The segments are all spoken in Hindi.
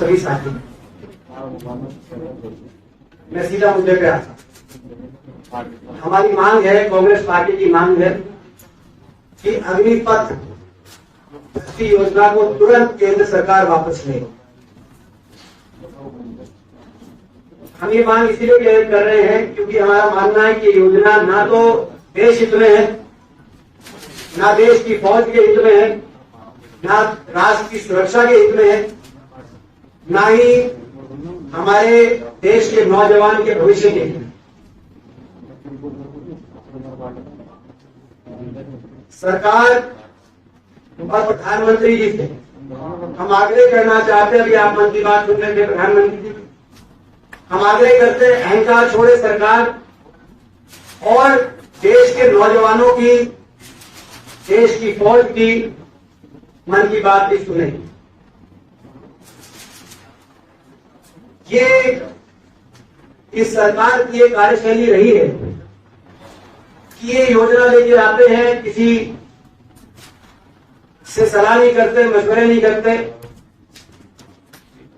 सभी साथी। मैं सीधा मुद्दे पे आता। हमारी मांग है, कांग्रेस पार्टी की मांग है कि अग्निपथ बस्ती योजना को तुरंत केंद्र सरकार वापस ले। हम ये मांग इसीलिए कर रहे हैं क्योंकि हमारा मानना है कि योजना ना तो देश हित में है, ना देश की फौज के हित में है, ना राष्ट्र की सुरक्षा के हित में है, ना ही हमारे देश के नौजवान के भविष्य के हित में। सरकार और प्रधानमंत्री जी से हम आग्रह करना चाहते हैं, अभी आप मन की बात सुन रहे थे प्रधानमंत्री जी, हम आग्रह करते हैं अहंकार छोड़े सरकार और देश के नौजवानों की, देश की फौज की मन की बात भी सुने। ये इस सरकार की एक कार्यशैली रही है कि ये योजना लेके आते हैं, किसी से सलाह नहीं करते, मशवरे नहीं करते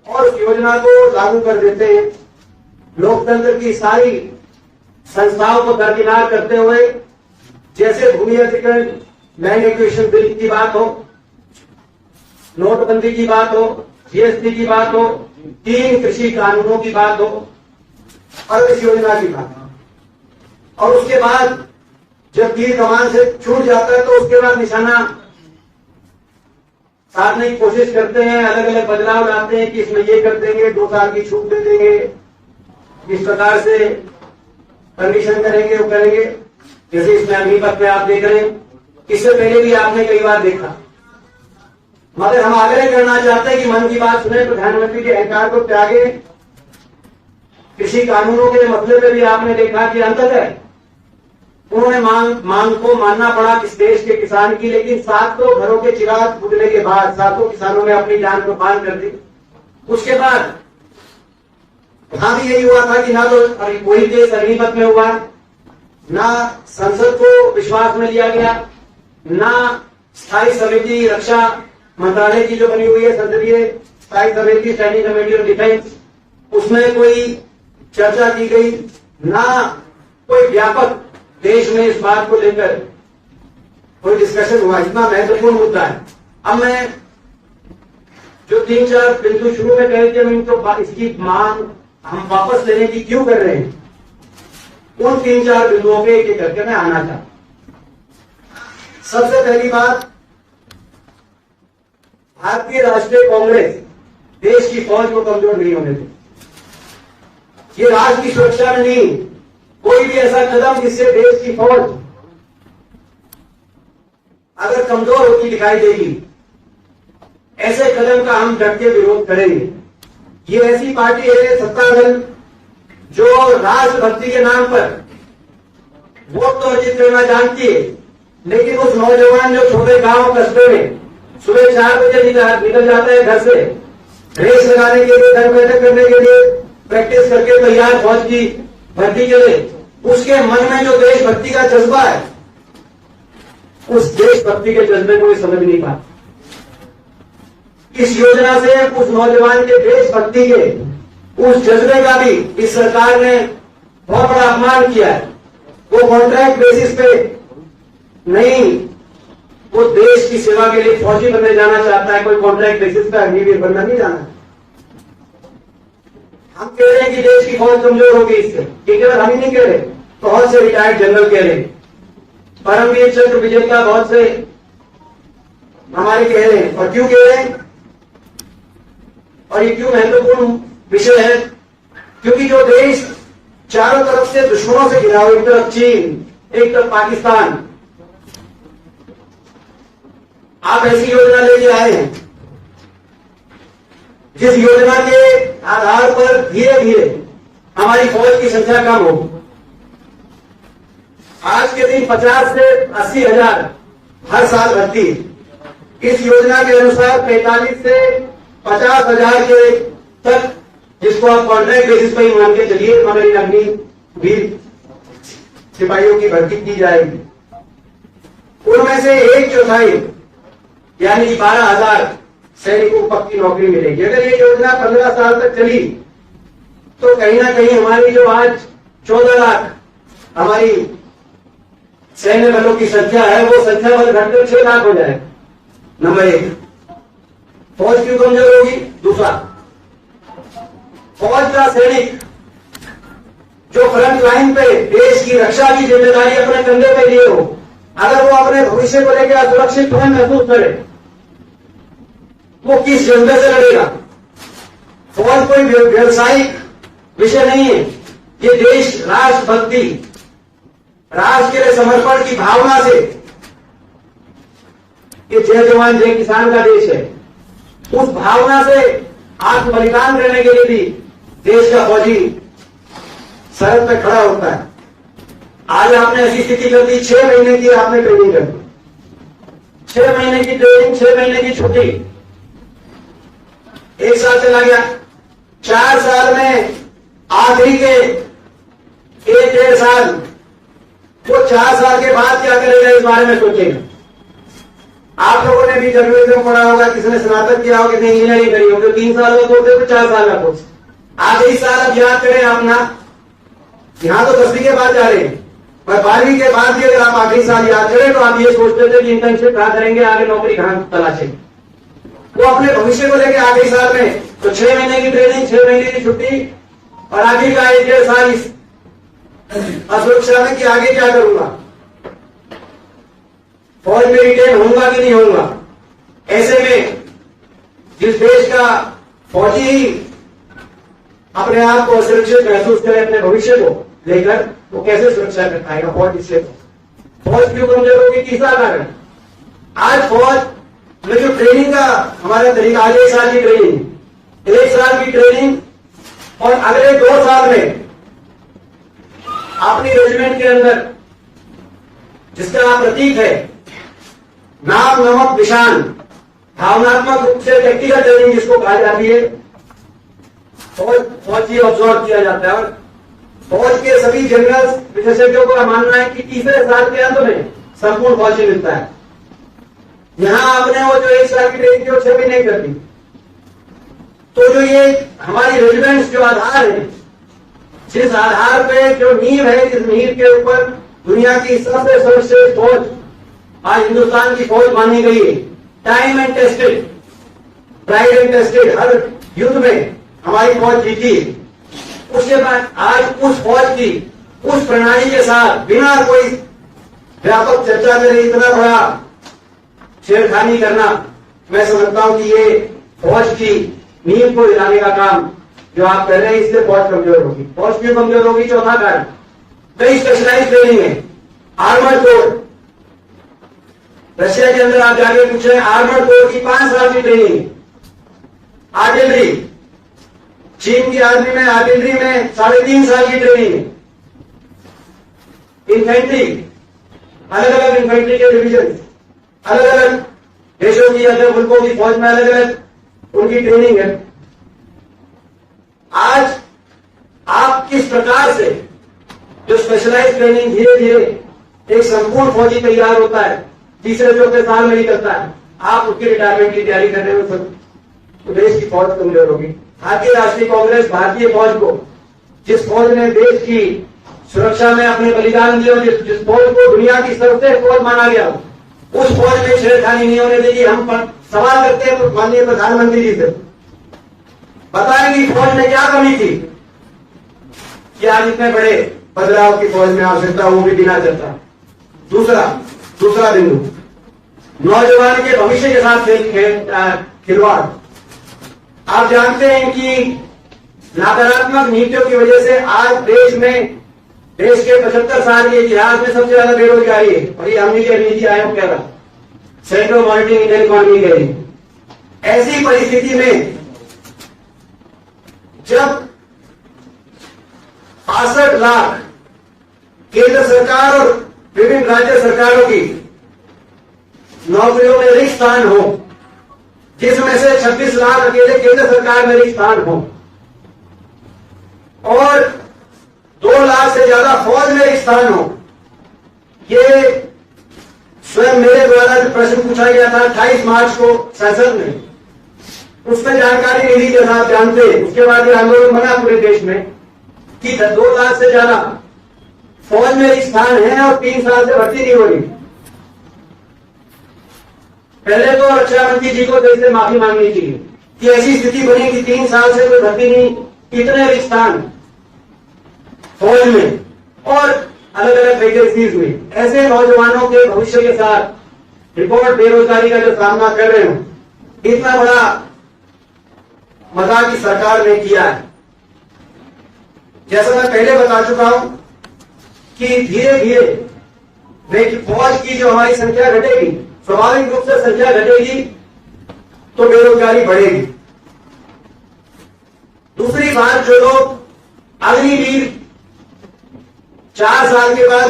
और उस योजना को लागू कर देते हैं। लोकतंत्र की सारी संस्थाओं को दरकिनार करते हुए, जैसे भूमि अधिग्रहण, लैंड एक्विजिशन बिल की बात हो, नोटबंदी की बात हो, जीएसटी की बात हो, 3 कृषि कानूनों की बात हो और इस योजना की बात हो, और उसके बाद जब तीर कमान से छूट जाता है तो उसके बाद निशाना साधने की कोशिश करते हैं, अलग अलग बदलाव लाते हैं कि इसमें ये कर देंगे, 2 साल की छूट दे देंगे, इस प्रकार से कंडीशन करेंगे, वो करेंगे। जैसे इसमें अग्निपथ में आप देख रहे हैं, इससे पहले भी आपने कई बार देखा। मगर हम आग्रह करना चाहते हैं कि मन की बात सुने, प्रधानमंत्री के अहंकार को त्यागे। कृषि कानूनों के मसले में भी आपने देखा कि अंततः उन्होंने मांग को मानना पड़ा किस देश के किसान की, लेकिन 700 घरों के चिराग बुझने के बाद 700 किसानों ने अपनी जान कुर्बान कर दी। उसके बाद वहां भी यही हुआ था कि ना तो कोई केस अग्निपथ में हुआ, ना संसद को विश्वास में लिया गया, ना स्थायी समिति रक्षा मंत्रालय की जो बनी हुई है संसदीय स्थायी समिति, स्टैंडिंग कमेटी ऑफ डिफेंस, उसमें कोई चर्चा की गई, ना कोई व्यापक देश में इस बात को लेकर कोई डिस्कशन हुआ। इतना महत्वपूर्ण मुद्दा है। अब मैं जो 3-4 बिंदु शुरू में कहे थे, हम इनको इसकी मांग हम वापस लेने की क्यों कर रहे हैं, उन 3-4 बिंदुओं पे एक एक करके मैं आना चाहता। सबसे पहली बात, भारतीय राष्ट्रीय कांग्रेस देश की फौज को कमजोर नहीं होने देती। ये राष्ट्र की सुरक्षा में नहीं, कोई भी ऐसा कदम जिससे देश की फौज अगर कमजोर होती दिखाई देगी, ऐसे कदम का हम डट के विरोध करेंगे। ये ऐसी पार्टी है, सत्ता दल, जो राष्ट्रभक्ति के नाम पर वोट तो अर्जित करना जानती है, लेकिन उस नौजवान जो छोटे गांव कस्बे में सुबह 4 बजे निकल जाता है घर से, रेस लगाने के लिए, घर बैठक करने के लिए, प्रैक्टिस करके तैयार फौज की भर्ती के लिए, उसके मन में जो देशभक्ति का जज्बा है, उस देशभक्ति के जज्बे को समझ नहीं पाता। इस योजना से उस नौजवान के देशभक्ति के उस जज्बे का भी इस सरकार ने बहुत बड़ा अपमान किया है। वो कॉन्ट्रैक्ट बेसिस पे नहीं, वो देश की सेवा के लिए फौजी बनने जाना चाहता है, कोई कॉन्ट्रैक्ट बेसिस पे अग्निवीर बनना नहीं जाना। हम कह रहे हैं कि देश की फौज कमजोर होगी इससे, केवल हम ही नहीं कह रहे, बहुत से रिटायर्ड जनरल कह रहे, परमवीर चंद्र विजेता बहुत से हमारे कह रहे हैं। और क्यों कह रहे हैं और ये क्यों महत्वपूर्ण विषय है, क्योंकि जो देश चारों तरफ से दुश्मनों से घिरा हुआ, एक तरफ चीन, एक तरफ पाकिस्तान, आप ऐसी योजना लेके आए हैं जिस योजना के आधार पर धीरे धीरे हमारी फौज की संख्या कम हो। आज के दिन 50 से 80 हजार हर साल भर्ती। इस योजना के अनुसार 45 से 50 हजार के तक, जिसको आप कॉन्ट्रैक्ट बेसिस पर ही मान के चलिए, मगर इन अग्निवीर सिपाहियों की भर्ती की जाएगी। उनमें से 1/4 यानी 12,000 सैनिकों को पक्की नौकरी मिलेगी। अगर ये योजना 15 साल तक चली तो कहीं ना कहीं हमारी जो आज 14 लाख हमारी सैन्य बलों की संख्या है वो संख्या बल घटकर 6 लाख हो जाए। नंबर 1, फौज क्यों कमजोर होगी? दूसरा, फौज का सैनिक जो फ्रंट लाइन पे देश की रक्षा की जिम्मेदारी अपने कंधे पे लिए हो, अगर वो अपने भविष्य को लेकर असुरक्षित महसूस करे, वो किस जज्बे से लड़ेगा? फौज कोई व्यवसायिक विषय नहीं है। ये देश राष्ट्रभक्ति, राष्ट्र के लिए समर्पण की भावना से, ये जय जवान जय किसान का देश है। उस भावना से आत्म बलिदान करने के लिए भी देश का फौजी सरहद पे खड़ा होता है। आज आपने ऐसी स्थिति कर दी, 6 महीने की आपने ट्रेनिंग कर दी, 6 महीने की ट्रेनिंग, 6 महीने की छुट्टी, 1 साल चला गया। 4 साल में आखिरी के 1-1.5 साल, वो 4 साल के बाद क्या करेगा इस बारे में सोचेगा। आप लोगों ने भी जर्नलिज्म पढ़ा होगा, किसने स्नातक किया होगा, किसने इंजीनियरिंग करी होगी। 3 साल का कोर्स है तो 4 साल का कोर्स। आखिरी साल अब याद करें अपना, यहां तो 10वीं के बाद जा रहे हैं, पर 12वीं के बाद भी अगर आप आखिरी साल याद करें तो आप ये सोचते थे कि इंटर्नशिप कहां करेंगे, आगे नौकरी कहां तलाशेंगे। वो अपने भविष्य को लेकर आखिरी साल में तो 6 महीने की ट्रेनिंग, 6 महीने की छुट्टी और आखिर का 1-1.5 साल इस असुरक्षा में कि आगे क्या करूंगा, फौज में रिटेन होऊंगा कि नहीं होऊंगा। ऐसे में जिस देश का फौजी ही अपने आप को सुरक्षित महसूस करे अपने भविष्य को लेकर, वो कैसे सुरक्षा कर पाएगा फौज इससे? फौज क्यों कमजोर होगी? तीसरा कारण, आज फौज में जो ट्रेनिंग का हमारा तरीका, आज 1 साल की ट्रेनिंग, 1 साल की ट्रेनिंग और अगले 2 साल में अपनी रेजिमेंट के अंदर जिसका प्रतीक है नाम नमक निशान, भावनात्मक रूप से व्यक्तिगत ट्रेनिंग जिसको कहा जाती है, फौजी ऑब्जर्व किया जाता है। और फौज के सभी जनरल विशेषज्ञों का मानना है कि तीसरे साल के अंत में संपूर्ण फौजी मिलता है। यहां आपने वो जो 1 साल की ट्रेनिंग की 6 महीने कर दी, तो जो ये हमारी रेजिमेंट्स जो आधार है, जिस आधार पे जो नींव है, जिस नींव के ऊपर दुनिया की सबसे सर्वश्रेष्ठ फौज आज हिंदुस्तान की फौज मानी गई है, time and tested, tried and tested, हर युद्ध में हमारी फौज जीती। उसके बाद आज उस फौज की उस प्रणाली के साथ बिना कोई व्यापक चर्चा करे इतना बड़ा छेड़खानी करना, मैं समझता हूं कि ये फौज की नींव को हिलाने का काम जो आप कर रहे हैं, इससे फौज कमजोर होगी। फौज क्यों कमजोर होगी? चौथा कारण, कई स्पेशलाइज ट्रेनिंग है। आर्मर कोर, रशिया के अंदर आप जाके पूछे, आर्मर कोर की 5 साल की ट्रेनिंग। आर्टिलरी, चीन की आर्मी में आर्टिलरी में 3.5 साल की ट्रेनिंग है। इन्फेंट्री, अलग अलग इन्फेंट्री के डिवीजन, अलग अलग देशों की, अलग मुल्कों की फौज में अलग अलग उनकी ट्रेनिंग है। आज आप किस प्रकार से जो स्पेशलाइज ट्रेनिंग धीरे धीरे एक संपूर्ण फौजी तैयार होता है, तीसरे चौथे साल में ही करता है, आप उसकी रिटायरमेंट की तैयारी कर रहे हो, तो देश की फौज कमजोर होगी। भारतीय राष्ट्रीय कांग्रेस भारतीय फौज को, जिस फौज ने देश की सुरक्षा में अपने बलिदान दिए, जिस फौज को दुनिया की सर्वश्रेष्ठ फौज माना गया, उस फौज में छेड़खानी नहीं होने देगी। हम सवाल करते हैं माननीय प्रधानमंत्री जी से, बताएं कि फौज में क्या कमी थी कि आज इतने बड़े बदलाव की फौज में आवश्यकता, वो भी बिना चर्चा। दूसरा बिंदु, नौजवान के भविष्य के साथ खिलवाड़। आप जानते हैं कि नकारात्मक नीतियों की वजह से आज देश के 75 साल के इतिहास में सबसे ज्यादा बेरोजगारी है, और ये हमने के नीति आयोग कह रहा, सेंट्रल मॉनिटरिंग इंडियन इकोनॉमी कह रही। ऐसी परिस्थिति में जब 65 लाख केंद्र सरकार और विभिन्न राज्य सरकारों की नौकरियों में रिक्त स्थान हो, जिसमें से 26 लाख अकेले केंद्र सरकार में रिक्त स्थान हो, और 2 लाख से ज्यादा फौज में रिक्त स्थान हो, ये स्वयं मेरे द्वारा जो प्रश्न पूछा गया था 28 मार्च को संसद में, उसमें जानकारी नहीं दी जैसा आप जानते हैं। उसके बाद ये आंदोलन बना पूरे देश में कि 2 लाख से ज्यादा फौज में स्थान है और 3 साल से भर्ती नहीं हो रही। पहले तो रक्षा मंत्री जी को देश से माफी मांगनी चाहिए कि ऐसी स्थिति बनी कि 3 साल से कोई भर्ती नहीं, इतने स्थान फौज में और अलग अलग वैकेंसीज में। ऐसे नौजवानों के भविष्य के साथ रिकॉर्ड बेरोजगारी का जो सामना कर रहे हो, इतना बड़ा मजाक की सरकार ने किया है। जैसा मैं पहले बता चुका हूं कि धीरे धीरे फौज की जो हमारी संख्या घटेगी, स्वाभाविक रूप से संख्या घटेगी तो बेरोजगारी बढ़ेगी। दूसरी बात, जो लोग अग्निवीर 4 साल के बाद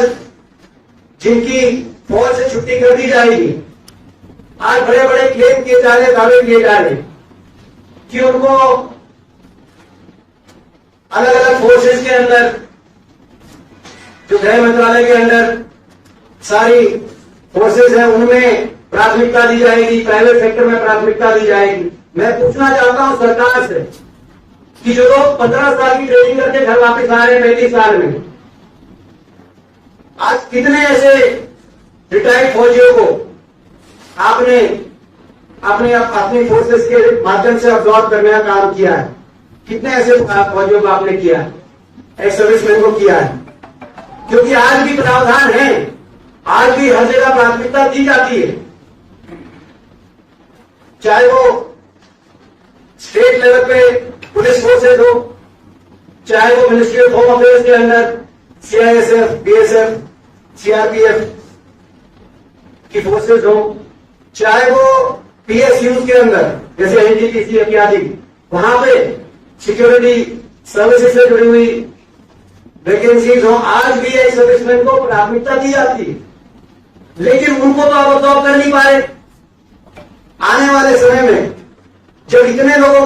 जिनकी फौज से छुट्टी कर दी जाएगी, आज बड़े बड़े क्लेम किए जा रहे, दावे किए जा रहे कि उनको अलग अलग फोर्सेस के अंदर, जो गृह मंत्रालय के अंदर सारी फोर्सेस हैं, उनमें प्राथमिकता दी जाएगी, प्राइवेट सेक्टर में प्राथमिकता दी जाएगी। मैं पूछना चाहता हूं सरकार से कि जो लोग 15 साल की ट्रेनिंग करके घर वापस आ रहे हैं 35 साल में, आज कितने ऐसे रिटायर्ड फौजियों को आपने अपनी फोर्सेस के माध्यम से अब्जॉर्ब करने का काम किया है? कितने ऐसे फौजियों को आपने किया है, एक्स सर्विसमैन को किया है? क्योंकि आज भी प्रावधान है, आज भी हर जगह प्राथमिकता दी जाती है, चाहे वो स्टेट लेवल पे पुलिस फोर्सेज हो, चाहे वो मिनिस्ट्री ऑफ होम अफेयर्स के अंदर सीआईएसएफ, बीएसएफ, सीआरपीएफ की फोर्सेज हो, चाहे वो पीएसयू के अंदर जैसे एनटीपीसी इत्यादि, वहां पे सिक्योरिटी सर्विसेज से जुड़ी हुई वैकेंसीज हो, आज भी एक सर्विसमैन को प्राथमिकता दी जाती है। लेकिन उनको तो आप अब्जॉर्ब कर नहीं पा रहे। आने वाले समय में जब इतने लोगों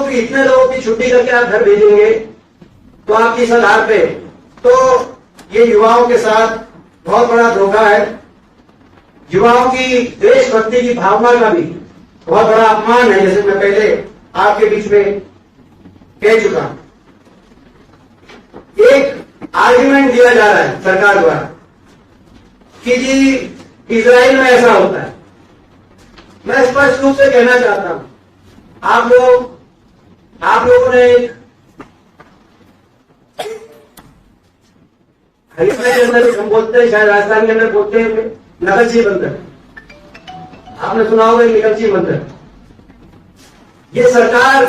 की छुट्टी करके आप घर भेजेंगे तो आपकी इस आधार पे तो ये युवाओं के साथ बहुत बड़ा धोखा है। युवाओं की देशभक्ति की भावना का भी बहुत बड़ा अपमान है, जैसे मैं पहले आपके बीच में कह चुका। एक आर्ग्यूमेंट दिया जा रहा है सरकार द्वारा कि जी इजराइल में ऐसा होता है। मैं स्पष्ट रूप से कहना चाहता हूं, आप लोगों ने एक हरियाणा के अंदर हम बोलते हैं, शायद राजस्थान के अंदर बोलते हैं नकलची बंदर, आपने सुना होगा नकलची बंदर। ये सरकार,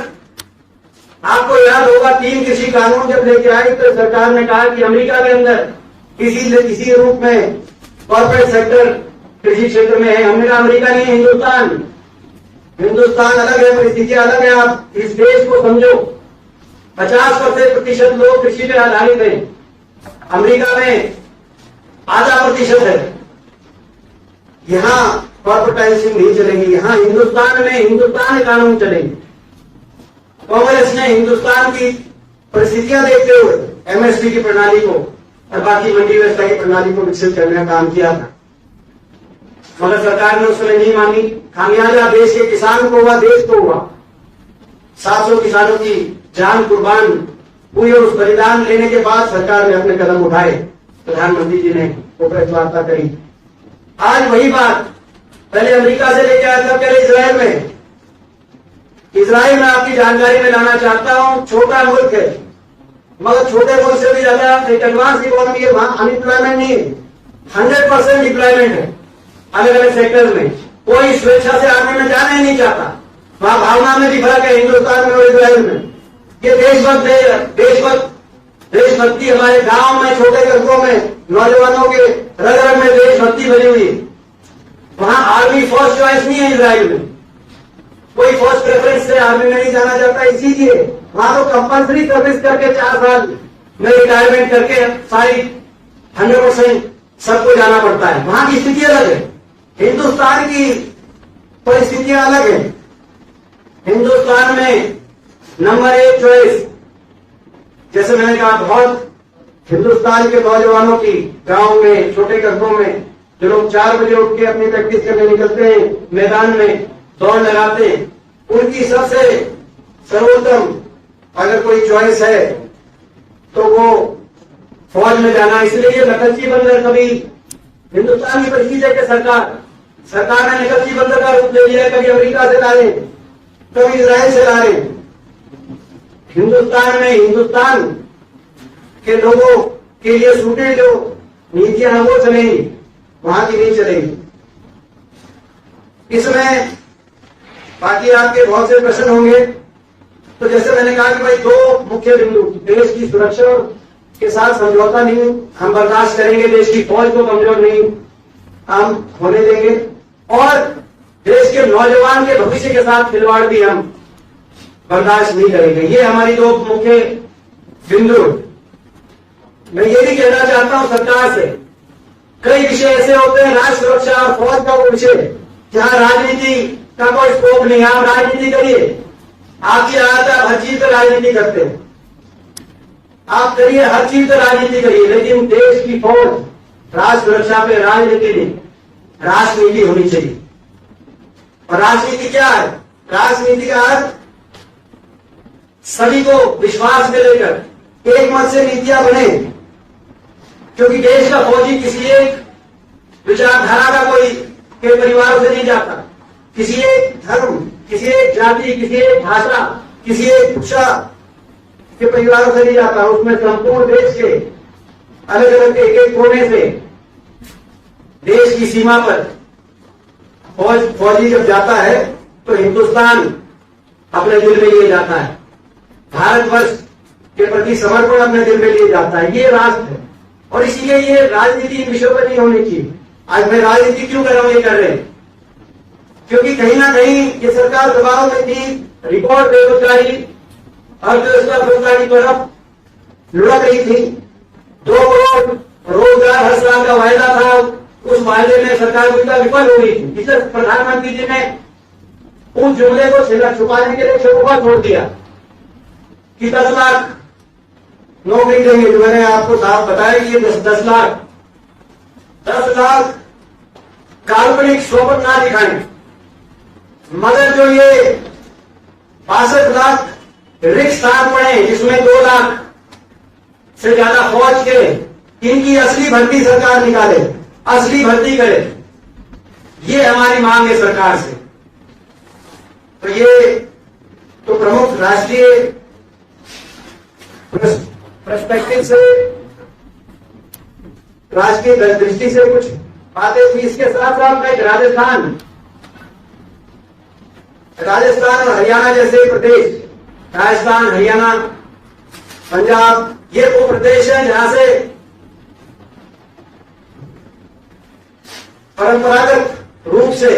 आपको याद होगा 3 कृषि कानून जब लेके आई तो सरकार ने कहा कि अमेरिका के अंदर किसी रूप में कॉर्पोरेट सेक्टर कृषि क्षेत्र में है। हमने कहा अमेरिका नहीं, हिंदुस्तान अलग है, परिस्थितियां अलग है। आप इस देश को समझो, 50% लोग कृषि पे आधारित हैं, अमेरिका में आधा % है। यहां कॉर्पोरेटाइजेशन नहीं चलेगी, यहां हिंदुस्तान में कानून चलेंगे। कांग्रेस ने हिंदुस्तान की परिस्थितियां देखते हुए एमएसपी की प्रणाली को और बाकी मंडी व्यवस्था की प्रणाली को विकसित करने का काम किया था, मगर सरकार ने उस समय नहीं मानी। खामियाजा देश के किसान को हुआ, देश को हुआ। 700 किसानों की जान कुर्बान हुई और उस बलिदान लेने के बाद सरकार ने अपने कदम उठाए, प्रधानमंत्री जी ने वो प्रेस वार्ता करी। आज वही बात पहले अमेरिका से लेके आया था, पहले इजराइल में आपकी जानकारी में लाना चाहता हूं। छोटा मुल्क है, मगर छोटे मुल्क से भी ज्यादा एक एडवांस इकोनॉमी है, वहां अनएम्प्लॉयमेंट नहीं है, 100% एम्प्लॉयमेंट है अलग अलग सेक्टर में। कोई स्वेच्छा से आर्मी में जाना ही नहीं चाहता। वहां भावना में भी फर्क है हिंदुस्तान में और इजराइल में। ये देशभक्ति हमारे गांव में, छोटे कस्बों में, नौजवानों के रग रग में देशभक्ति बनी हुई है। वहां आर्मी फर्स्ट चॉइस नहीं है इजराइल में, कोई फर्स्ट प्रेफरेंस से आर्मी में नहीं जाना चाहता। इसीलिए वहां तो कंपल्सरी सर्विस करके 4 साल में रिटायरमेंट करके सारी 100% सबको जाना पड़ता है। वहां की स्थिति अलग है, हिंदुस्तान की परिस्थितियां अलग है। हिंदुस्तान में नंबर 1 चॉइस, जैसे मैंने कहा, बहुत हिंदुस्तान के नौजवानों की गांव में, छोटे कस्बों में जो लोग 4 बजे उठ के अपनी प्रैक्टिस करने निकलते हैं, मैदान में दौड़ लगाते हैं, उनकी सबसे सर्वोत्तम अगर कोई चॉइस है तो वो फौज में जाना। इसलिए ये नकलची बंदर कभी हिंदुस्तान की परिस्थिति है कि सरकार ने नकलची बंदर का रूप ले लिया। कभी अमेरिका से ला रहे, कभी इजराइल से ला रहे। हिंदुस्तान में हिंदुस्तान के लोगों के लिए सूटे जो नीतियां हैं वो चलेंगी, वहां की नहीं चलेगी। इसमें बाकी आपके बहुत से प्रश्न होंगे। तो जैसे मैंने कहा कि भाई दो मुख्य बिंदु, देश की सुरक्षा के साथ समझौता नहीं हम बर्दाश्त करेंगे, देश की फौज को कमजोर नहीं हम होने देंगे, और देश के नौजवान के भविष्य के साथ खिलवाड़ भी हम बर्दाश्त नहीं करेंगे। ये हमारी दो मुख्य बिंदु। मैं ये भी कहना चाहता हूं सरकार से, कई विषय ऐसे होते हैं राष्ट्र सुरक्षा और फौज का वो विषय जहां राजनीति का कोई स्कोप नहीं है। आप राजनीति करिए, आपकी आदत है, हर चीज पर राजनीति करते हैं, आप करिए, हर चीज पर राजनीति करिए, लेकिन देश की फौज राष्ट्र सुरक्षा पे राजनीति नहीं, राजनीति होनी चाहिए। और राजनीति क्या है? राजनीति का अर्थ सभी को विश्वास में लेकर एक मत से नीतियां बने, क्योंकि देश का फौजी किसी एक विचारधारा का कोई के परिवारों से नहीं जाता, किसी एक धर्म, किसी एक जाति, किसी एक भाषा, किसी एक भाषा के परिवारों से नहीं जाता। उसमें संपूर्ण देश के अलग अलग एक एक कोने से देश की सीमा पर फौजी जब जाता है तो हिंदुस्तान अपने दिल में लिए जाता है, भारतवर्ष के प्रति समर्पण अपने दिल में लिए जाता है। ये राष्ट्र है, और इसीलिए ये राजनीति इन विषयों पर नहीं होनी चाहिए। आज मैं राजनीति क्यों कर रहा हूं? ये कर रहे हैं क्योंकि कहीं ना कहीं ये सरकार दबाव में थी, रिकॉर्ड बेरोजगारी, अर्थव्यवस्था बेरोजगारी की तरफ लुढ़क रही थी। 2 करोड़ रोजगार हर साल का वायदा था, उस वायदे में सरकार विफल हो रही थी। इससे प्रधानमंत्री जी ने उस जुमले को छुपाने के लिए शोभा छोड़ दिया कि 10 लाख नौकरी देंगे। जो मैंने आपको साफ बताया कि ये 10 लाख काल्पनिक स्वप्न ना दिखाएं, मगर जो ये 62 लाख रिक्त स्थान पड़े, जिसमें 2 लाख से ज्यादा फौज के, इनकी असली भर्ती सरकार निकाले, असली भर्ती करे, ये हमारी मांग है सरकार से। तो ये तो प्रमुख राष्ट्रीय पर्सपेक्टिव से, राष्ट्रीय दृष्टि से कुछ बातें थी। इसके साथ साथ में राजस्थान और हरियाणा जैसे प्रदेश, राजस्थान, हरियाणा, पंजाब, ये वो प्रदेश हैं जहां से परंपरागत रूप से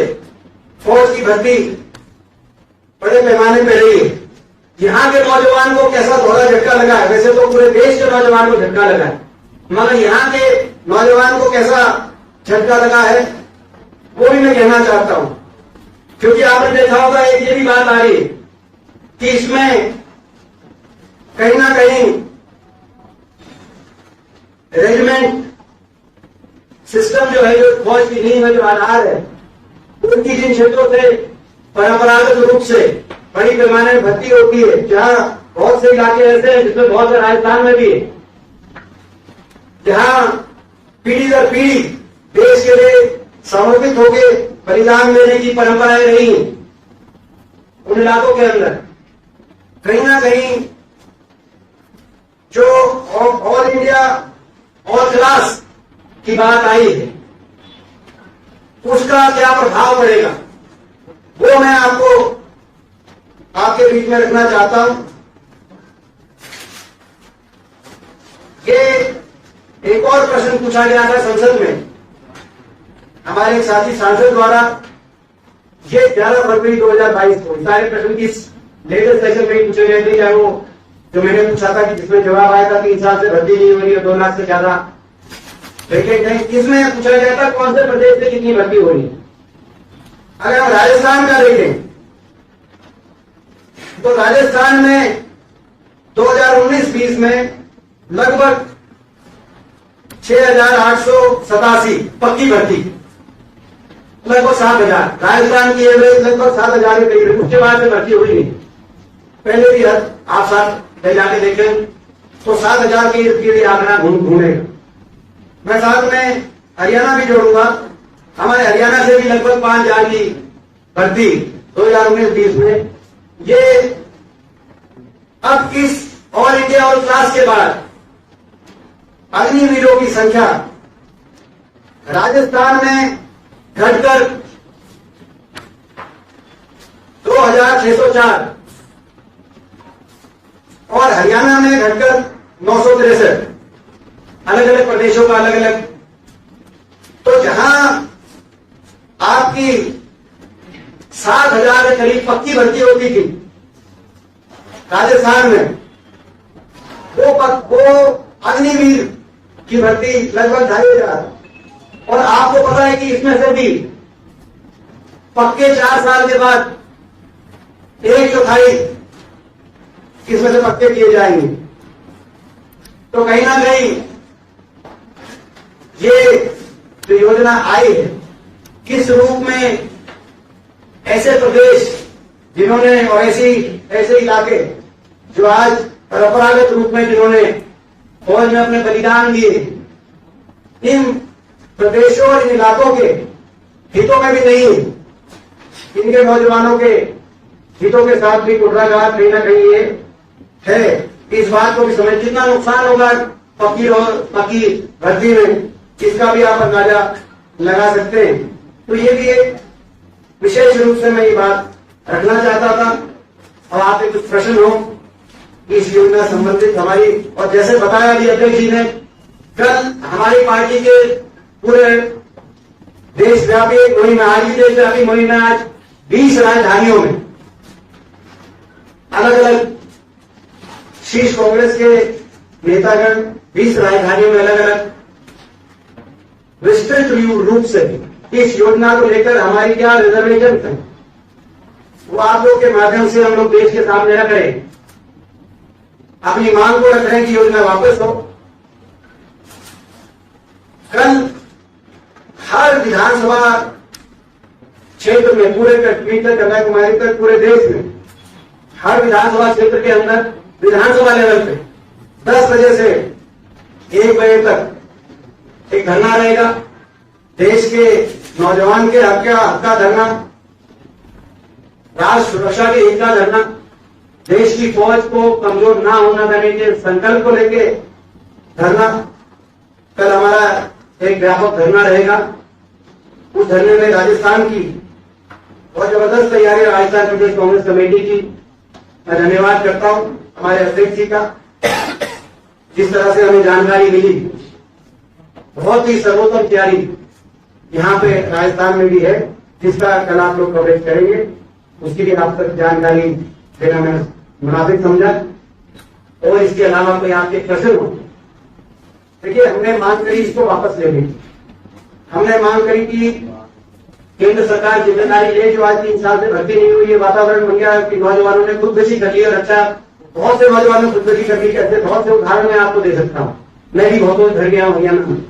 फौज की भर्ती बड़े पैमाने पर रही है। यहाँ के नौजवान को कैसा थोड़ा झटका लगा है, वैसे तो पूरे देश के नौजवान को झटका लगा है, मगर यहाँ के नौजवान को कैसा झटका लगा है वो भी मैं कहना चाहता हूं। क्योंकि आपने देखा होगा, एक ये भी बात आ रही है कि इसमें कहीं ना कहीं रेजिमेंट सिस्टम जो है, जो फौज की नींव है, जो आधार है, उनकी जिन क्षेत्रों से परंपरागत रूप से बड़ी पैमाने में भर्ती होती है, जहां बहुत से इलाके ऐसे हैं जिसमें बहुत से राजस्थान में भी है, जहां पीढ़ी दर पीढ़ी देश के लिए समर्पित होकर बलिदान देने की परंपराएं रही हैं, उन इलाकों के अंदर कहीं ना कहीं जो ऑल इंडिया ऑल क्लास की बात आई है, उसका क्या प्रभाव पड़ेगा वो मैं आपके बीच में रखना चाहता हूं। ये एक और प्रश्न पूछा गया था संसद में हमारे एक साथी सांसद द्वारा, ये 11 फरवरी 2022 को सारे प्रश्न की लेटेस्ट सेशन में पूछे गए थे, चाहे वो जो मैंने पूछा था कि जिसमें जवाब आया था 3 साल से भर्ती नहीं हो रही है, 2 लाख से ज्यादा वैकेंट, इसमें पूछा गया था कौन से प्रदेश से कितनी भर्ती हो रही है। अगर हम राजस्थान का देखें तो राजस्थान में 2019-20 में लगभग 6,887 पक्की भर्ती, लगभग 7,000। राजस्थान की एवरेज लगभग 7,000 के करीब, उसके बाद से भर्ती हुई नहीं। पहले भी आप साथ ले जाके देखें तो 7,000 के इर्द गिर्द आंकड़ा घूमेगा। मैं साथ में हरियाणा भी जोड़ूंगा। हमारे हरियाणा से भी लगभग 5,000 की भर्ती 2019-20 में। ये अब इस ऑल इंडिया और क्लास के बाद अग्निवीरों की संख्या राजस्थान में घटकर 2,604 और हरियाणा में घटकर 963। अलग अलग प्रदेशों का अलग अलग। तो जहां आपकी 7,000 के करीब पक्की भर्ती होती थी राजस्थान में, वो अग्निवीर की भर्ती लगभग 2,500। और आपको पता है कि इसमें से भी पक्के 4 साल के बाद 1/4 इसमें से पक्के किए जाएंगे। तो कहीं ना कहीं ये जो योजना आई है, किस रूप में ऐसे प्रदेश जिन्होंने और ऐसे इलाके जो आज परंपरागत रूप में जिन्होंने फौज में अपने बलिदान दिए, इन प्रदेशों और इन इलाकों के हितों में भी नहीं है। इनके नौजवानों के हितों के साथ भी कुर्राघात कहीं ना कहीं ये है। इस बात को भी समझ कितना नुकसान होगा पक्की भर्ती में, इसका भी आप अंदाजा लगा सकते हैं। तो ये भी एक विशेष रूप से मैं ये बात रखना चाहता था। और आपके कुछ प्रश्न हो इस योजना संबंधित हमारी, और जैसे बताया अभी अध्यक्ष जी ने, कल हमारी पार्टी के पूरे देशव्यापी एक मुहिम, आज ही देशव्यापी मुहिम है। आज 20 राजधानियों में अलग अलग शीर्ष कांग्रेस के नेतागण 20 राजधानियों में अलग अलग विस्तृत रूप से इस योजना को लेकर हमारी क्या रिजर्वेशन है वो आप लोग के माध्यम से हम लोग देश के सामने रख रहे हैं। अपनी मांग को रख रहे हैं कि योजना वापस हो। कल हर विधानसभा क्षेत्र में, पूरे कश्मीर से कन्याकुमारी तक पूरे देश में, हर विधानसभा क्षेत्र के अंदर विधानसभा लेवल पे 10 बजे से 1 बजे तक एक धरना रहेगा। देश के नौजवान के हक का धरना, राष्ट्र सुरक्षा के हित का धरना, देश की फौज को कमजोर ना होना देने के संकल्प को लेके धरना। कल हमारा एक व्यापक धरना रहेगा। उस धरने में राजस्थान की बहुत जबरदस्त तैयारी राजस्थान प्रदेश कांग्रेस कमेटी की मैं धन्यवाद करता हूं हमारे अध्यक्ष जी का। जिस तरह से हमें जानकारी मिली, बहुत ही सर्वोत्तम तैयारी यहाँ पे राजस्थान में भी है, जिसका कल आप लोग कवरेज करेंगे। उसकी भी आप तक जानकारी देना मैं मुनासिब समझा। और इसके अलावा कोई आपके प्रश्न हो, देखिए हमने मांग करी इसको वापस लेने की। हमने मांग करी कि केंद्र सरकार जिम्मेदारी ले, जो आज 3 साल से भर्ती नहीं हुई है। वातावरण बन गया कि नौजवानों ने खुदकुशी कर ली। और अच्छा, बहुत से नौजवानों ने खुदकुशी कर ली। ऐसे बहुत से उदाहरण मैं आपको दे सकता हूँ। मैं भी बहुत घर गया हूँ हरियाणा में,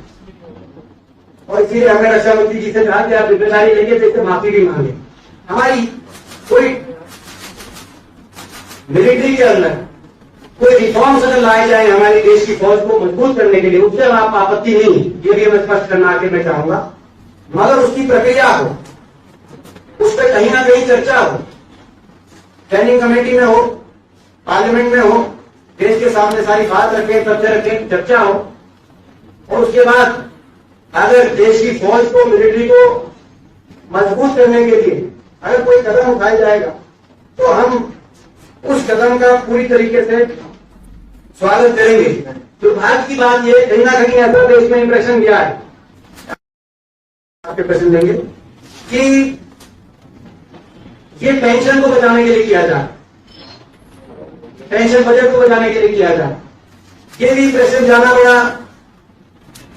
और इसीलिए हमने रक्षा मंत्री जी से कहा कि आप जिम्मेदारी लेंगे तो इससे माफी भी मांगे। हमारी कोई मिलिट्री के अंदर कोई रिफॉर्म्स अगर लाए जाए हमारे देश की फौज को मजबूत करने के लिए, उससे आप आपत्ति नहीं, ये भी मैं स्पष्ट करना आगे मैं चाहूंगा। मगर उसकी प्रक्रिया हो, उस पर कहीं ना कहीं चर्चा हो, ट्रेनिंग कमेटी में हो, पार्लियामेंट में हो, देश के सामने सारी बात रखें, तथ्य रखें, चर्चा हो। और उसके बाद अगर देश की फौज को, मिलिट्री को मजबूत करने के लिए अगर कोई कदम उठाया जाएगा तो हम उस कदम का पूरी तरीके से स्वागत करेंगे। दुर्भाग्य की बात यह कहीं ना कहीं ऐसा देश में इंप्रेशन गया है, आपके प्रश्न देंगे, कि ये पेंशन को बचाने के लिए किया जाए, पेंशन बजट को बचाने के लिए किया जाए। ये भी इंप्रेशन जाना बड़ा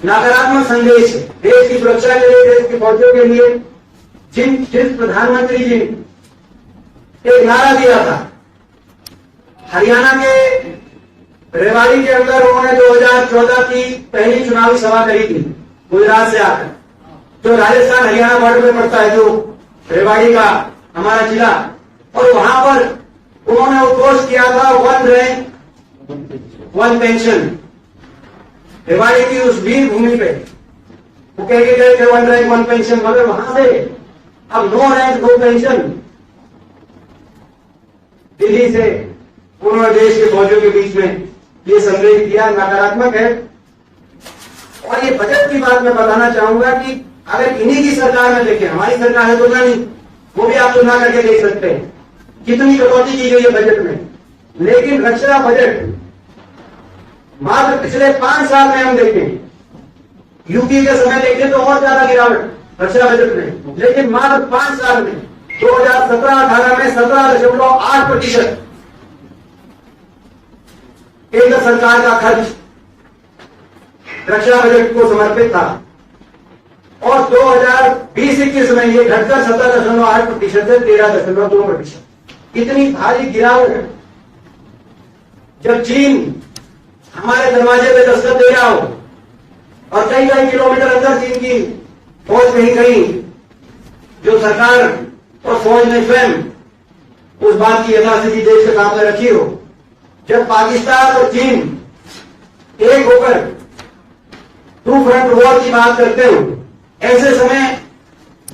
नकारात्मक संदेश है देश की सुरक्षा के लिए, देश की फौजियों के लिए। जिस प्रधानमंत्री जी ने एक नारा दिया था, हरियाणा के रेवाड़ी के अंदर उन्होंने 2014 की पहली चुनावी सभा करी थी गुजरात से आकर, जो राजस्थान हरियाणा बॉर्डर में पड़ता है, जो रेवाड़ी का हमारा जिला। और वहां पर उन्होंने उद्घोष किया था 1 रैंक 1 पेंशन, रेवाड़ी की उस वीर भूमि पे वो कह के गए थे 1 रैंक 1 पेंशन, मगर वहां से अब 2 रैंक 2 पेंशन दिल्ली से उन्होंने देश के फौजियों के बीच में ये संदेश दिया, नकारात्मक है। और ये बजट की बात मैं बताना चाहूंगा कि अगर इन्हीं की सरकार में देखें, हमारी सरकार है तो नहीं, वो भी आप तुलना करके देख सकते हैं कितनी कटौती की गई है बजट में। लेकिन रक्षा बजट मात्र पिछले 5 साल में हम देखें, यूपी के समय देखें तो और ज्यादा गिरावट रक्षा बजट में, लेकिन मात्र 5 साल में 2017-18 में 17.8% केंद्र सरकार का खर्च रक्षा बजट को समर्पित था, और 2020-21 में ये घटकर 17.8% से 13.2%। इतनी भारी गिरावट है। जब चीन हमारे दरवाजे पे दस्तक दे रहा हो और कई किलोमीटर अंदर चीन की फौज कहीं जो सरकार और फौज ने स्वयं उस बात की यथास्थिति देश के सामने रखी हो, जब पाकिस्तान और चीन एक होकर टू फ्रंट वॉर की बात करते हो, ऐसे समय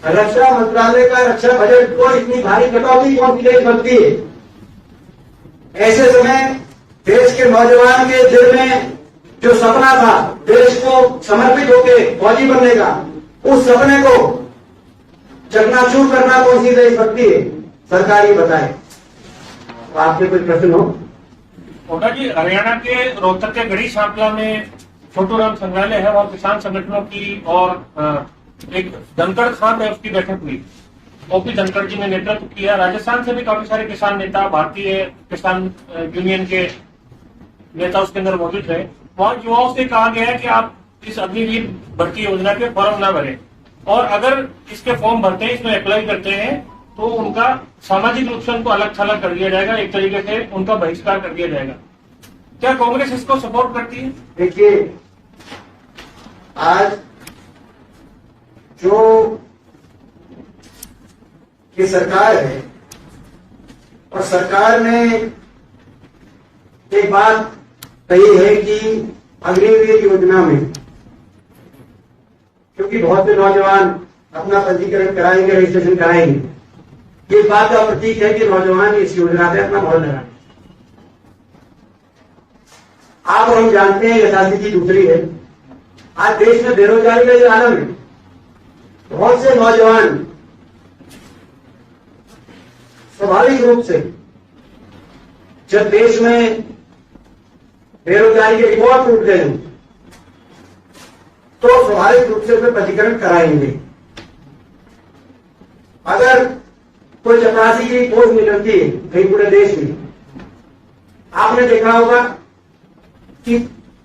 रक्षा मंत्रालय का रक्षा बजट को इतनी भारी कटौती कौन सी देश बनती है? ऐसे समय देश के नौजवान के दिल में जो सपना था देश को समर्पित होकर फौजी बनने का, उस सपने को चकनाचूर करना कौन सी देश बनती है? सरकार ही बताए। तो आपके कोई प्रश्न हो? ओटा जी, हरियाणा के रोहतक के गढ़ी सांपला में छोटूराम संग्रहालय है, और किसान संगठनों की और एक धनखड़ खान है उसकी बैठक हुई। ओपी धनखड़ जी ने नेतृत्व किया। राजस्थान से भी काफी सारे किसान नेता, भारतीय किसान यूनियन के नेता उसके अंदर मौजूद है। वहां युवाओं से कहा गया है कि आप इस अग्निवीर भर्ती योजना के फॉर्म ना भरें, और अगर इसके फॉर्म भरते हैं, इसमें अप्लाई करते हैं, तो उनका सामाजिक रूप से उनको अलग थलग कर दिया जाएगा, एक तरीके से उनका बहिष्कार कर दिया जाएगा। क्या कांग्रेस इसको सपोर्ट करती है? देखिए, आज जो ये सरकार है, और सरकार ने एक बात कही है कि अग्निवीर योजना में, क्योंकि बहुत से नौजवान अपना पंजीकरण कराएंगे, रजिस्ट्रेशन कराएंगे, ये बात का प्रतीक है कि नौजवान इस योजना पे अपना मोहर लगाएंगे। आप और हम जानते हैं यथास्थिति दूसरी है। आज देश में बेरोजगारी का जो आलम है, बहुत से नौजवान स्वाभाविक रूप से जब देश में बेरोजगारी के रिकॉर्ड टूट गए तो स्वाभाविक रूप से पंजीकरण कराएंगे। अगर कोई चपरासी की पोस्ट निकलती है कहीं पूरे देश में, आपने देखा होगा कि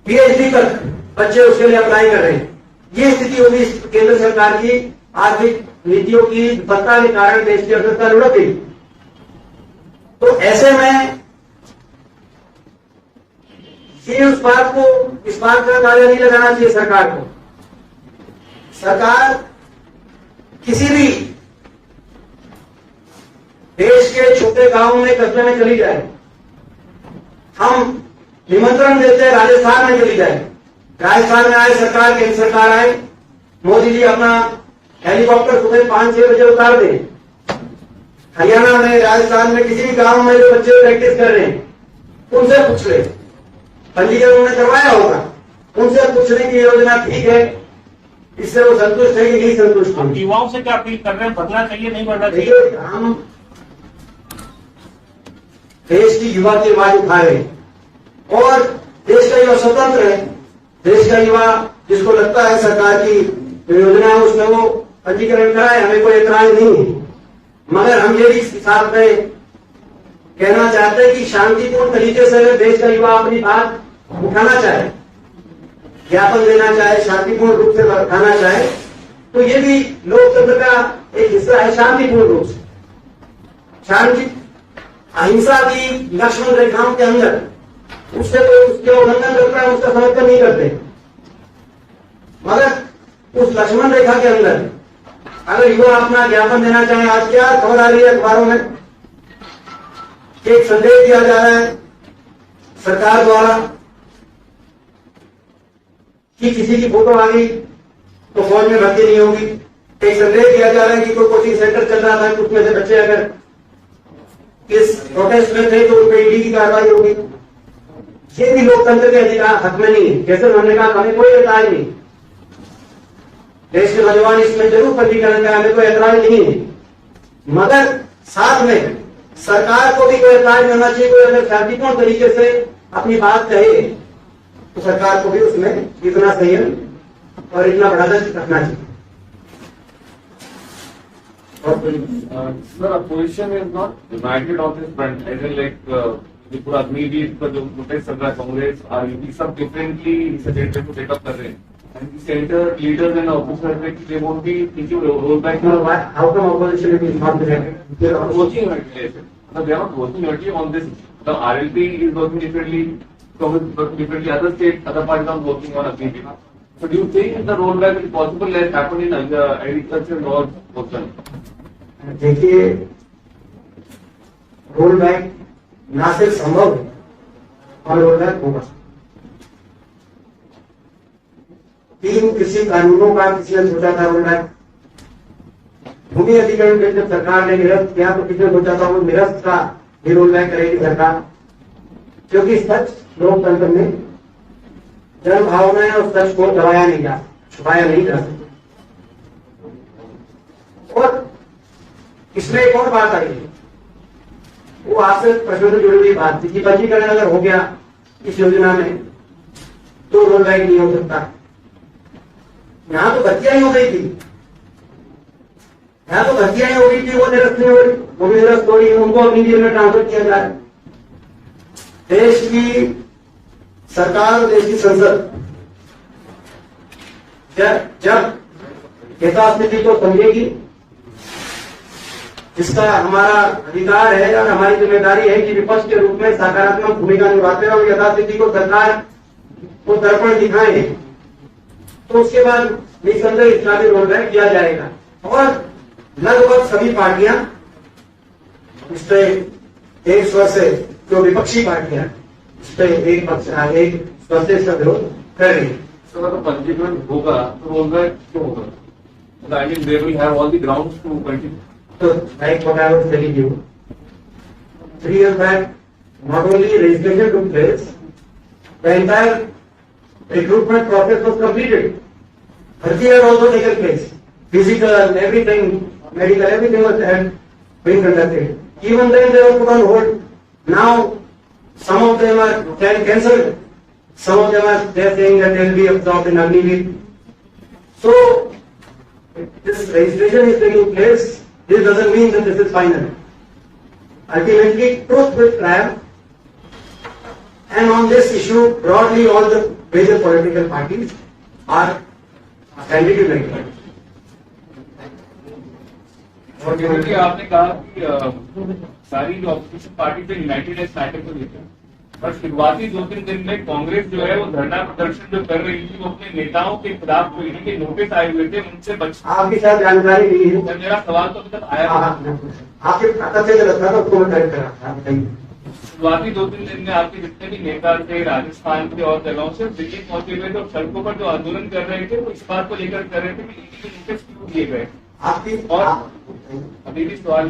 पीएचडी तक बच्चे उसके लिए अप्लाई कर रहे हैं। ये स्थिति होगी केंद्र सरकार की आर्थिक नीतियों की विफलता के कारण देश की अर्थव्यवस्था लुढ़क गई। तो ऐसे में ये इस बात का नारा नहीं लगाना चाहिए सरकार को। सरकार किसी भी देश के छोटे गांव में कस्बे में चली जाए, हम निमंत्रण देते हैं राजस्थान में चली जाए, राजस्थान में आए सरकार, केंद्र सरकार आए, मोदी जी अपना हेलीकॉप्टर सुबह 5-6 बजे उतार दें। हरियाणा में, राजस्थान में किसी भी गांव में जो बच्चे प्रैक्टिस कर रहे हैं, उनसे पूछ ले, पंजीकरण उन्होंने करवाया होगा, उनसे पूछने की योजना ठीक है, इससे वो संतुष्ट है कि नहीं संतुष्ट है। युवाओं से क्या अपील कर रहे हैं, बढ़ना चाहिए नहीं बढ़ना चाहिए? हम देश की युवा की आवाज उठा रहे हैं, और देश का युवा स्वतंत्र है। देश का युवा जिसको लगता है सरकार की योजना है उसमें वो पंजीकरण कराए, हमें कोई एतराज नहीं है। मगर हम ये भी साथ में कहना चाहते हैं कि शांतिपूर्ण तरीके से अगर देश का युवा अपनी बात उठाना चाहे, ज्ञापन देना चाहे, शांतिपूर्ण रूप से उठाना चाहे, तो ये भी लोकतंत्र का एक हिस्सा है। शांतिपूर्ण रूप से, शांति अहिंसा की लक्ष्मण रेखाओं के अंदर उससे कोई उसके उल्लंघन करता है, उसका समर्थन नहीं करते। मगर उस लक्ष्मण रेखा के अंदर अगर युवा अपना ज्ञापन देना चाहे, आज क्या खबर आ रही है अखबारों में एक संदेश दिया जा रहा है सरकार द्वारा कि किसी की फोटो आ गई तो फौज में भर्ती नहीं होगी। एक संदेश दिया जा रहा है कि कोई कोचिंग सेंटर चल रहा था, उसमें से बच्चे अगर इस प्रोटेस्ट में थे तो उन पर ईडी की कार्रवाई होगी। ये भी लोकतंत्र के अधिकार हक में नहीं है। जैसे उन्होंने कहा हमें कोई एतराज नहीं, देश के नौजवान इसमें जरूर पंजीकरण का हमें कोई एतराज नहीं है, मगर साथ में सरकार को भी कोई एतराज नहीं होना चाहिए। कोई अगर शांतिपूर्ण तरीके से अपनी बात कहे तो सरकार को भी उसमें इतना संयम और इतना बर्दाश्त रखना चाहिए। Sir, opposition is not united on this front. As in, like, पूरा maybe इसका जो प्रोटेस्ट चल रहा है, कांग्रेस आरएलपी सब डिफरेंटली इस एजेंडा को टेक अप कर रहे हैं. And the center leaders and opposition they won't be thinking roll back. How come opposition is not united? They are not working united. No, they are not working united on this. The RLP is working differently. Congress is working differently. Other states, other parties are working on agreement. So do you think the rollback is possible as happened in agriculture law portion? देखिए, रोल बैक ना सिर्फ संभव है और रोल बैक होगा। 3 कृषि कानूनों का किसी ने सोचा था रोल बैक? भूमि अधिग्रहण बिल जब सरकार ने निरस्त किया तो किसी ने सोचा था वो निरस्त का भी रोल बैक करेगी सरकार? क्योंकि सच लोकतंत्र में जन भावना है और सच को दबाया नहीं जा, छुपाया नहीं जा सकता। और इसमें एक और बात आई है, वो आपसे प्रश्न से जुड़ी हुई बात थी कि पंजीकरण अगर हो गया इस योजना में तो रोल बैक नहीं हो सकता। यहां तो भर्तियां ही हो गई थी, यहां तो भर्तियां ही हो गई थी, वो निरस्त नहीं हो रही, वो भी निरस्त हो रही है, उनको अपनी जेल में ट्रांसफर किया जा रहा है। देश की सरकार और देश की संसद जब यथास्थिति को समझेगी, जिसका हमारा अधिकार है और हमारी जिम्मेदारी है कि विपक्ष के रूप में सकारात्मक भूमिका निभाते हैं और यथास्थिति को सरकार को दर्पण दिखाएं, तो उसके बाद निसंदेह इस्लामी रोल बैक किया जाएगा। और लगभग सभी पार्टियां इस पे एक स्वर से, जो विपक्षी पार्टियां इस पे एक स्वर से इसका विरोध कर रही है। So अगर पंजीकरण होगा तो रोल बैक क्यों होगा? I mean, they will have all the grounds to continue. So, like what I was telling you, 3 years back, not only registration took place, the entire recruitment process was completed. Bharti had also taken place. Physical, everything, medical, everything was been conducted. Even then they were put on hold. Now, some of them are cancelled. Some of them are they are saying that they will be absorbed in Agniveer. So, this registration is taking place. This doesn't mean that this is final. Ultimately, truth will triumph. And on this issue, broadly, all the major political parties are standing united. और क्योंकि आपने कहा कि सारी जो ऑपोजिशन पार्टी से यूनाइटेड है मैटर को लेकर, पर शुरुआती 2-3 दिन में कांग्रेस जो है वो धरना प्रदर्शन जो कर रही थी वो अपने नेताओं के खिलाफ जो ईडी के नोटिस आए हुए थे उनसे बच। आपके साथ जानकारी नहीं है? मेरा सवाल तो अभी तक आया आपके तथ्य गलत था तो उसको मैं करेक्ट करा था, बताइए। शुरुआती 2-3 दिन में आपके जितने भी नेता थे राजस्थान के और जगहों से दिल्ली पहुंचे हुए थे और सड़कों पर जो आंदोलन कर रहे थे वो इस बात को लेकर कर रहे थे कि ईडी के नोटिस क्यों दिए गए। आपकी और अभी भी सवाल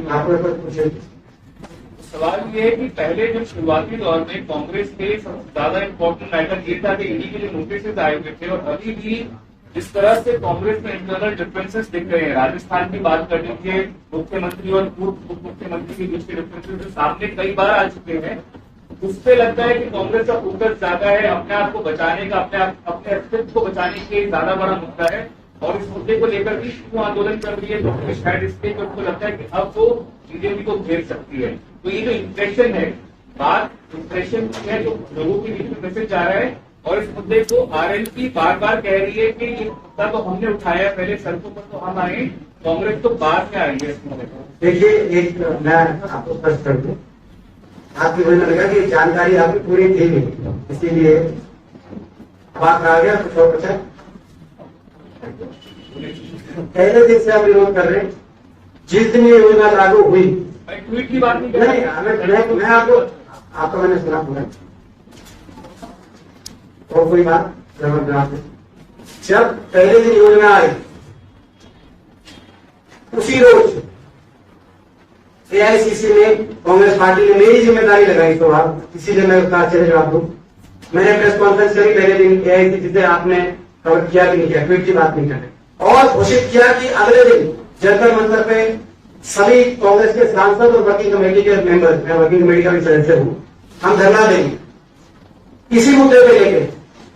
सवाल ये है कि पहले जब शुरुआती दौर में कांग्रेस के सबसे ज्यादा इम्पोर्टेंट मैटर ये था कि ईडी के जो नोटिस आए हुए थे और अभी भी जिस तरह से कांग्रेस में इंटरनल डिफरेंसेस दिख रहे हैं, राजस्थान की बात कर लीजिए, मुख्यमंत्री और पूर्व उप मुख्यमंत्री के बीच के डिफरेंसेस जो सामने कई बार आ चुके हैं, उससे लगता है कि कांग्रेस का फोकस ज्यादा है अपने आप को बचाने का, अपने अस्तित्व को बचाने के ज्यादा बड़ा मुद्दा है और इस मुद्दे को लेकर भी क्यों आंदोलन कर रही है, तो शायद इसके उसको लगता है कि अब वो बीजेपी को घेर सकती है। तो ये जो इंप्रेशन है, बात इंप्रेशन की है जो लोगों के बीच में मैसेज जा रहा है और इस मुद्दे को आरएलपी बार बार कह रही है कि ये मुद्दा तो हमने उठाया, पहले सड़कों पर तो हम आए, कांग्रेस तो बाद में आई है इस मुद्दे को। देखिए, एक मैं आपको स्पष्ट कर दूं, आपकी मुझे लगा कि जानकारी आपकी पूरी थी नहीं, इसीलिए बात आ गया कुछ और कुछ। पहले दिन से हम विरोध कर रहे हैं। जिस दिन ये योजना लागू हुई ट्वीट की बात नहीं कर नहीं, मैं आपको मैंने सुना पूरा। और कोई बात जब पहले दिन योजना आई उसी रोज एआईसीसी ने, कांग्रेस पार्टी ने मेरी जिम्मेदारी लगाई, तो आप इसीलिए मैं उसका अच्छे से जवाब दूं। मैंने प्रेस कॉन्फ्रेंस करी पहले दिन एआईसीसी से, आपने कवर किया कि नहीं किया, ट्वीट की बात नहीं करने, और घोषित किया कि अगले दिन जंतर मंतर पे सभी कांग्रेस के सांसद और वर्किंग कमेटी के मेंबर, मैं वर्किंग कमेटी का भी सदस्य हूं, हम धरना देंगे इसी मुद्दे पे लेके।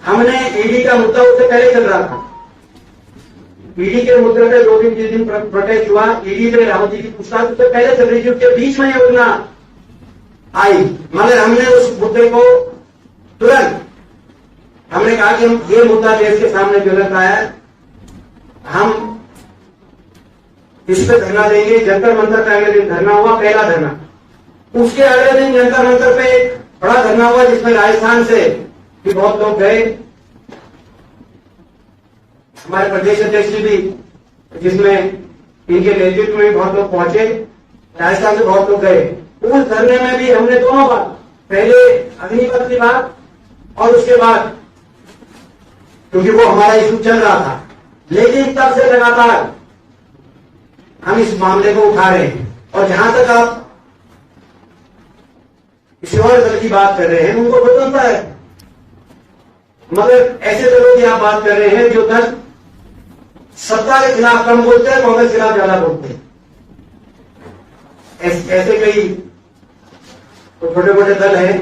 हमने ईडी का मुद्दा उससे पहले चल रहा था, ईडी के मुद्दे पे 2-3 दिन प्रोटेस्ट हुआ, ईडी पे राहुल जी की पूछताछ उससे पहले चल रही थी, उसके बीच में योजना आई, मगर हमने उस मुद्दे को तुरंत हमने कहा कि हम ये मुद्दा देश के सामने ज्वलंत आया है, हम इस पे धरना देंगे। जंतर मंतर पे अगले दिन धरना हुआ, पहला धरना। उसके अगले दिन जंतर मंतर पे एक बड़ा धरना हुआ जिसमें राजस्थान से भी बहुत लोग गए, हमारे प्रदेश अध्यक्ष जी भी, जिसमें इनके नेतृत्व में भी बहुत लोग पहुंचे, राजस्थान से बहुत लोग गए। उस धरने में भी हमने दोनों बात, पहले अग्निपथ की बात और उसके बाद, क्योंकि वो हमारा इशू चल रहा था, लेकिन तब से लगातार हम इस मामले को उठा रहे हैं। और जहां तक आप किसी और दल की बात कर रहे हैं, उनको बदलता है, मगर ऐसे दलों की आप बात कर रहे हैं जो दल सत्ता के खिलाफ कम बोलते हैं, कांग्रेस के खिलाफ ज्यादा बोलते हैं। ऐसे कई छोटे मोटे दल हैं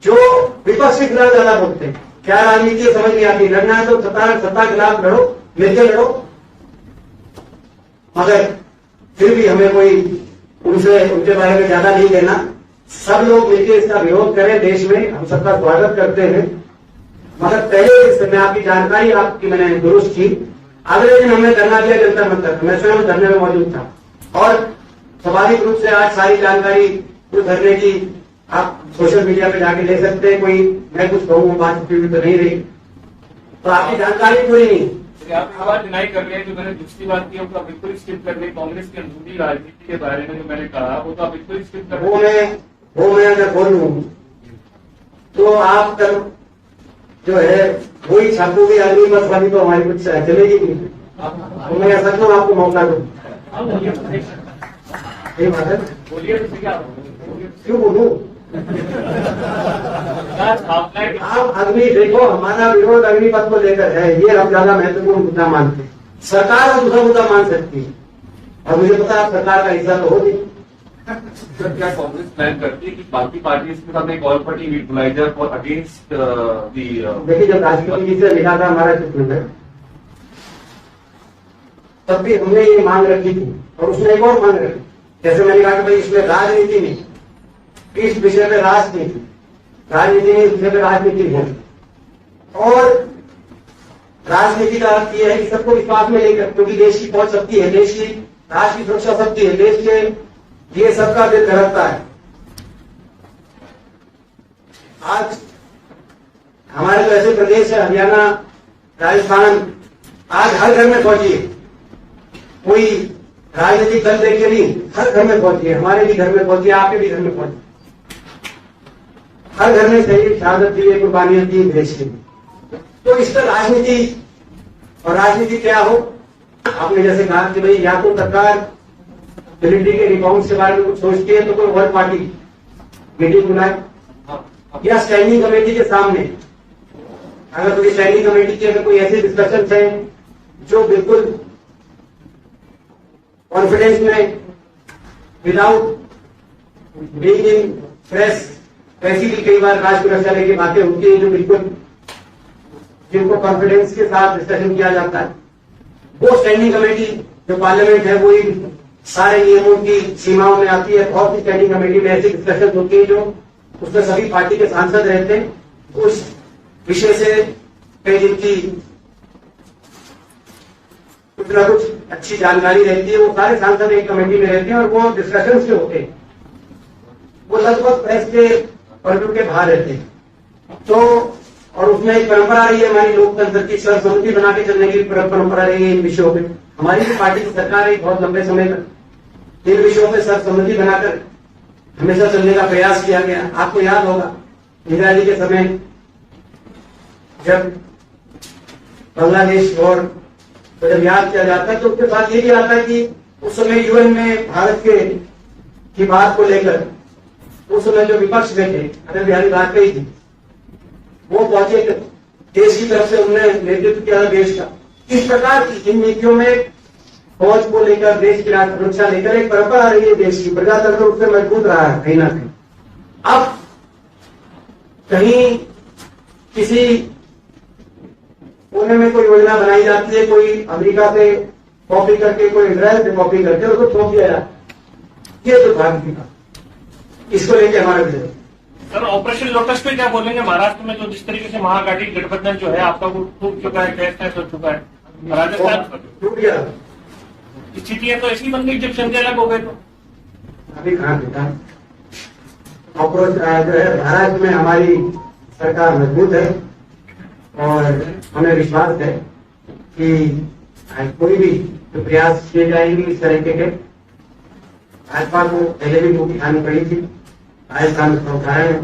जो विपक्ष के खिलाफ ज्यादा बोलते हैं। क्या राजनीति है समझ नहीं आती, लड़ना है तो सत्ता के खिलाफ लड़ो, मिलकर लड़ो, मगर फिर भी हमें कोई उनके बारे में ज्यादा नहीं कहना। सब लोग मिलकर इसका विरोध करें, देश में हम सबका स्वागत करते हैं, मगर पहले इससे मैं आपकी जानकारी आपकी मैंने दुरुस्त की। अगले दिन हमने धरना दिया जंतर मंतर, मैं स्वयं धरने में मौजूद था, और स्वाभाविक रूप से आज सारी जानकारी उस धरने की आप सोशल मीडिया पे जाके ले सकते हैं। कोई मैं कुछ कहूँ बात तो नहीं रही, तो आपकी जानकारी पूरी नहीं। आप ये बात डिनाई कर रहे हैं, जो मैंने दूसरी बात की उसका बिल्कुल स्किप कर रहे, कांग्रेस की अंदरूनी राजनीति के बारे में जो मैंने कहा वो तो आप बिल्कुल स्किप कर रहे। वो मैं अगर बोलूं तो आप कर जो है वही छापोगे अग्निपथ वाली, तो हमारी कुछ चलेगी नहीं। तो मैं ऐसा क्यों आपको मौका दूं? ये बात है, बोलिए क्यों बोलूं? आप अग्नि देखो, हमारा विरोध अग्निपथ को लेकर है, ये हम ज्यादा महत्वपूर्ण मुद्दा मानते हैं। सरकार और दूसरा मुद्दा मान सकती है, और मुझे पता है सरकार का हिस्सा तो हो नहीं। सर, क्या कांग्रेस प्लान करती है कि बाकी पार्टी के साथ एक ऑल पार्टी मीट बुलाई जाए फॉर अगेंस्ट दी? देखिए, जब राष्ट्रपति जी से मिला था हमारा चित्र में, तब भी हमने ये मांग रखी थी, और उसने एक और मांग रखी। जैसे मैंने कहा कि भाई इसमें राजनीति नहीं, इस विषय में राजनीति नहीं, इस विषय में राजनीति है। और राजनीति का अर्थ यह है कि सबको विश्वास में लेकर, क्योंकि देश की पहुंच शक्ति है, देश की राष्ट्र की सुरक्षा शक्ति है, देश के ये सबका दिल धड़कता है। आज हमारे तो ऐसे प्रदेश है, हरियाणा, राजस्थान, आज हर घर में फौजी है। कोई राजनीतिक दल देख के नहीं, हर घर में फौजी है, हमारे भी घर में फौजी है, आपके भी घर में फौजी। हर घर में शहीद शहादत दी है, कुर्बानियां दी देश की। तो इस पर राजनीति, और राजनीति क्या हो, आपने जैसे कहा कि भाई या तो सरकार मिलिट्री के रिफॉर्म्स के बारे में कुछ सोचती है तो कोई वर्ल्ड पार्टी मीटिंग बुलाए, या स्टैंडिंग कमेटी के सामने, अगर कोई स्टैंडिंग कमेटी की अगर कोई ऐसे डिस्कशन है जो बिल्कुल कॉन्फिडेंस में, विदाउट बीइंग इन प्रेस, वैसी भी कई बार राष्ट्र सुरक्षा लेके बातें होती है जो बिल्कुल जिनको कॉन्फिडेंस के साथ डिस्कशन किया जाता है, वो स्टैंडिंग कमेटी जो पार्लियामेंट है वही सारे नियमों की सीमाओं में आती है। बहुत सी स्टैंडिंग कमेटी में ऐसी डिस्कशन होती है जो उसमें सभी पार्टी के सांसद रहते हैं, उस विषय से कई दिन की कुछ ना कुछ अच्छी जानकारी रहती है, वो सारे सांसद एक कमेटी में रहते हैं और वो डिस्कशन से होते हैं, वो लगभग प्रेस के पर्दों के बाहर रहते हैं। तो और उसमें एक परंपरा रही है हमारी लोकतंत्र की, सर्वसम्मति बना के चलने की परंपरा रही है इन विषयों में। हमारी भी पार्टी की सरकार है बहुत लंबे समय तक, इन विषयों पे सर्वसम्मति बनाकर हमेशा चलने का प्रयास किया गया। आपको याद होगा इंदिरा जी के समय जब बांग्लादेश और तो जब याद किया जाता है तो उसके साथ ये भी आता है कि उस समय यूएन में भारत के की बात को लेकर उस समय जो विपक्ष में थे अटल बिहारी वाजपेयी जी, वो पहुंचे देश की तरफ से उन्होंने नेतृत्व किया देश का। इस प्रकार की इन नीतियों में फौज को लेकर देश की राष्ट्र सुरक्षा लेकर एक परंपरा आ रही है देश की, प्रजातंत्र उससे मजबूत रहा है कहीं ना कहीं। अब कहीं किसी कोने में कोई योजना बनाई जाती है, कोई अमेरिका से कॉपी करके, कोई इजराइल से कॉपी करके उसको थोप दिया जाता है। ये दुर्भाग्य का, इसको लेके हमारा विजय। सर ऑपरेशन लोटस पे क्या बोलेंगे? महाराष्ट्र में जो जिस तरीके से महागठी गठबंधन जो है आपका वो टूट चुका है, तहस हो चुका है, राजस्थान टूट गया, स्थितियां तो ऐसी बन गई जब संजय अलग हो गए तो अभी कहाँ टूटा। अप्रोच जो है महाराष्ट्र में हमारी सरकार मजबूत है और हमें विश्वास है कि कोई भी जो प्रयास किए जाएंगे इस तरीके के, भाजपा को पहले भी टूटी खानी पड़ी थी, राजस्थान का उदाहरण है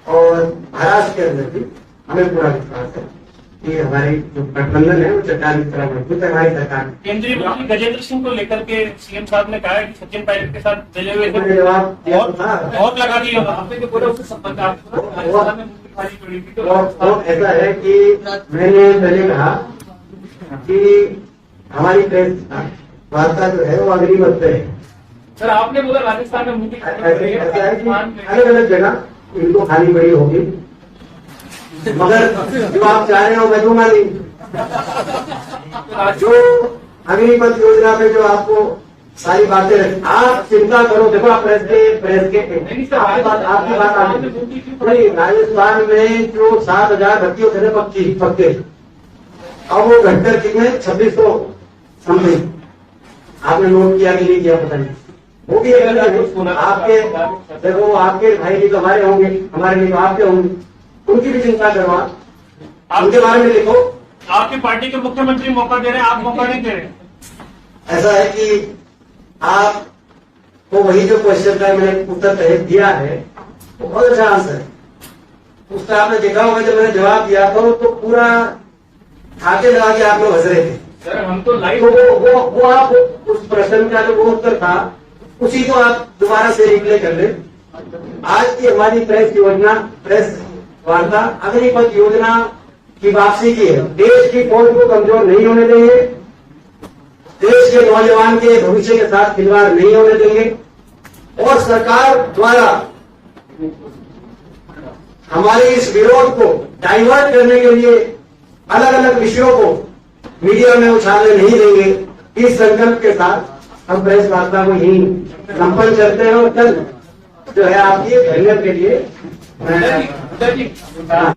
और महाराष्ट्र के अंदर भी हमें पूरा विश्वास है कि हमारी जो गठबंधन है वो चट्टान की तरह मजबूत है। हमारी सरकार केंद्रीय मंत्री गजेंद्र सिंह को लेकर के सीएम साहब ने कहा है कि सचिन पायलट के साथ मिले हुए थे, जवाब दिया था। बहुत लगा दिया। आपने जो बोला उससे संबंध आपको राजस्थान में मूंगफली खानी पड़ी थी, तो और ऐसा है कि मैंने पहले कहा कि हमारी प्रेस वार्ता जो है वो अगली मत पे है। सर आपने बोला राजस्थान में मूंगफली खानी पड़ी है, ऐसा है कि राजस्थान में अलग अलग जगह इनको खानी पड़ी होगी, मगर जो आप चाह रहे हो मैं दूंगा नहीं। जो अग्निपथ योजना पे जो आपको सारी बातें रखी, आप चिंता करो। देखो आप प्रेस के आपकी बात आ गई। राजस्थान में जो 7,000 भर्ती होते थे पक्के, अब वो घटकर कितने 2600 समथिंग। आपने नोट किया कि नहीं किया पता नहीं, वो भी एक आपके देखो, आपके भाई भी तो हमारे होंगे, हमारे लिए तो आपके होंगे, उनकी भी चिंता करो। आप उनके बारे में लिखो। आपकी पार्टी के मुख्यमंत्री मौका दे रहे हैं, आप मौका नहीं दे रहे। ऐसा है कि आपको वही जो क्वेश्चन का मैंने उत्तर दिया है वो बहुत अच्छा आंसर है। उसका आपने देखा होगा जब मैंने जवाब दिया था तो पूरा खाके लगा के आप लोग हंस रहे थे। सर हम तो लाइव तो वो आप उस प्रश्न का जो वो उत्तर था उसी को आप दोबारा से रिप्ले कर ले। आज की हमारी प्रेस वार्ता अग्निपथ योजना की वापसी की है। देश की फौज को कमजोर नहीं होने देंगे, देश के नौजवान के भविष्य के साथ खिलवाड़ नहीं होने देंगे और सरकार द्वारा हमारे इस विरोध को डाइवर्ट करने के लिए अलग अलग विषयों को मीडिया में उछालने नहीं देंगे। इस संकल्प के साथ हम प्रेस वार्ता को यही संपन्न करते हैं और कल जो है आपकी धन्यवाद के लिए मैं